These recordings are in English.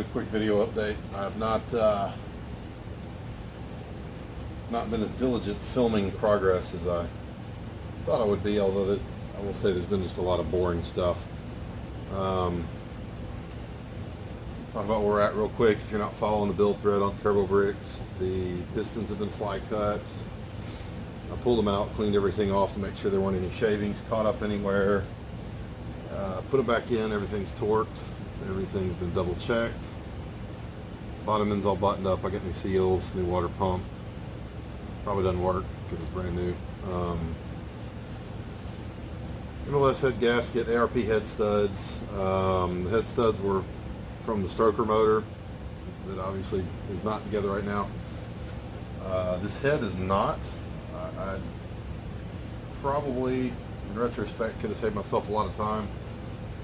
a quick video update. I've not been as diligent filming progress as I thought I would be, although I will say there's been just a lot of boring stuff. Talk about where we're at real quick. If you're not following the build thread on TurboBricks, the pistons have been fly cut. I pulled them out, cleaned everything off to make sure there weren't any shavings caught up anywhere. Put it back in, everything's torqued, everything's been double checked. Bottom end's all buttoned up. I got new seals, new water pump. Probably doesn't work because it's brand new. MLS head gasket, ARP head studs. The head studs were from the stroker motor that obviously is not together right now. This head is not. I probably, in retrospect, could have saved myself a lot of time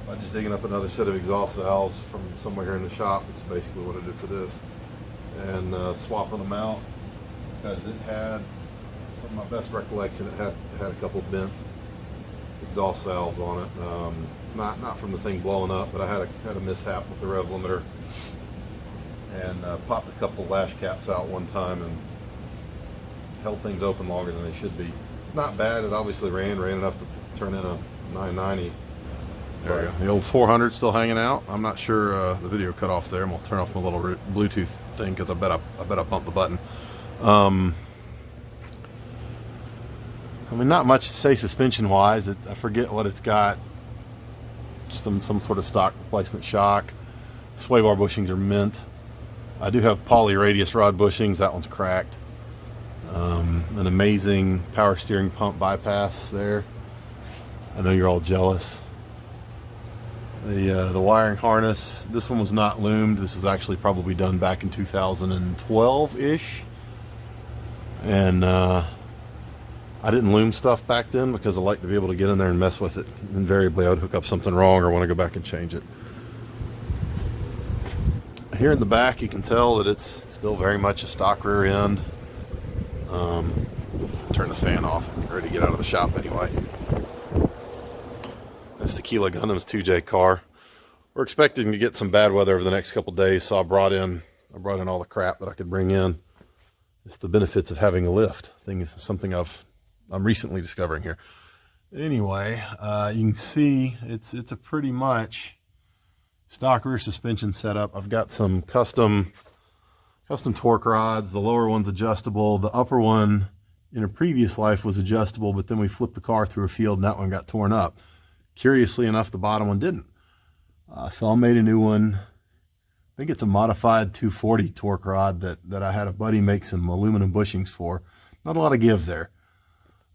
by just digging up another set of exhaust valves from somewhere here in the shop, which is basically what I did for this, and swapping them out, because it had, from my best recollection, it had a couple bent exhaust valves on it. Not from the thing blowing up, but I had a mishap with the rev limiter and popped a couple lash caps out one time and held things open longer than they should be. Not bad. It obviously ran enough to turn in a 990. There we go. The old 400 still hanging out. I'm not sure the video cut off there. I'm gonna turn off my little Bluetooth thing because I bet I bumped the button. I mean, not much to say suspension wise. I forget what it's got. Just some sort of stock replacement shock. Sway bar bushings are mint. I do have poly radius rod bushings. That one's cracked. An amazing power steering pump bypass there. I know you're all jealous. The wiring harness, this one was not loomed. This was actually probably done back in 2012-ish. And I didn't loom stuff back then because I like to be able to get in there and mess with it. Invariably I would hook up something wrong or want to go back and change it. Here in the back you can tell that it's still very much a stock rear end. Turn the fan off. I'm ready to get out of the shop anyway. That's Tequila Gundam's 2J car. We're expecting to get some bad weather over the next couple days, so I brought in all the crap that I could bring in. It's the benefits of having a lift. Something I'm recently discovering here. Anyway, you can see it's a pretty much stock rear suspension setup. I've got some custom torque rods. The lower one's adjustable. The upper one in a previous life was adjustable, but then we flipped the car through a field and that one got torn up. Curiously enough, the bottom one didn't. So I made a new one. I think it's a modified 240 torque rod that I had a buddy make some aluminum bushings for. Not a lot of give there.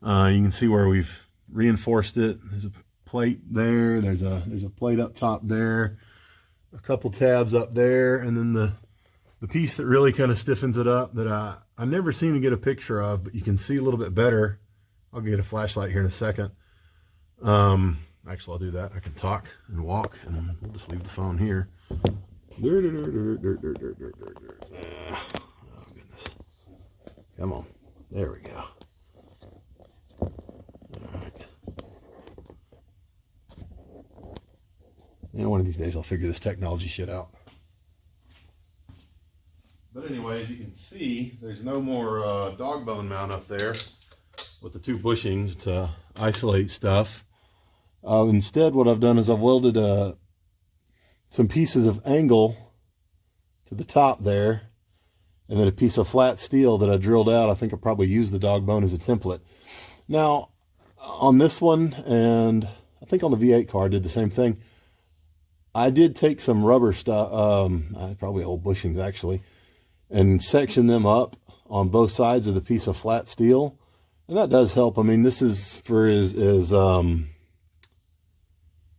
You can see where we've reinforced it. There's a plate there. There's a plate up top there. A couple tabs up there, and then the piece that really kind of stiffens it up that I never seem to get a picture of, but you can see a little bit better. I'll get a flashlight here in a second. Actually, I'll do that. I can talk and walk, and we'll just leave the phone here. Oh, goodness. Come on. There we go. All right. One of these days I'll figure this technology shit out. But anyway, as you can see, there's no more dog bone mount up there with the two bushings to isolate stuff. Instead, what I've done is I've welded some pieces of angle to the top there, and then a piece of flat steel that I drilled out. I think I'll probably use the dog bone as a template. Now, on this one, and I think on the V8 car, I did the same thing. I did take some rubber stuff, probably old bushings actually, and section them up on both sides of the piece of flat steel. And that does help. I mean, this is for as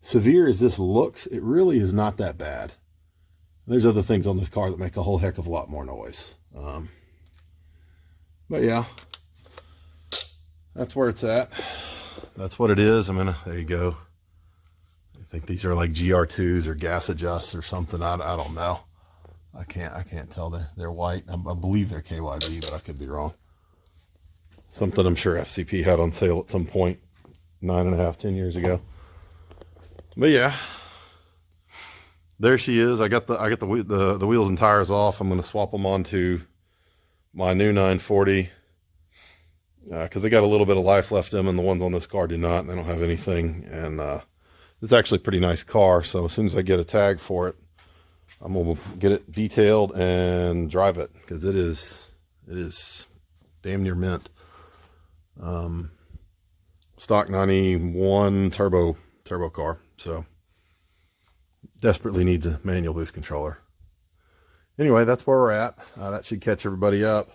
severe as this looks, it really is not that bad. There's other things on this car that make a whole heck of a lot more noise. But yeah, that's where it's at. That's what it is. There you go. I think these are like GR2s or gas adjusts or something. I don't know. I can't tell. They're white. I believe they're KYB, but I could be wrong. Something I'm sure FCP had on sale at some point 9.5, 10 years ago. But yeah, There she is. I got the wheels and tires off. I'm going to swap them onto my new 940 because they got a little bit of life left in them, and the ones on this car do not. And they don't have anything. And it's actually a pretty nice car. So as soon as I get a tag for it, I'm going to get it detailed and drive it because it is damn near mint. Stock 91 turbo car. So desperately needs a manual boost controller. Anyway, that's where we're at. That should catch everybody up.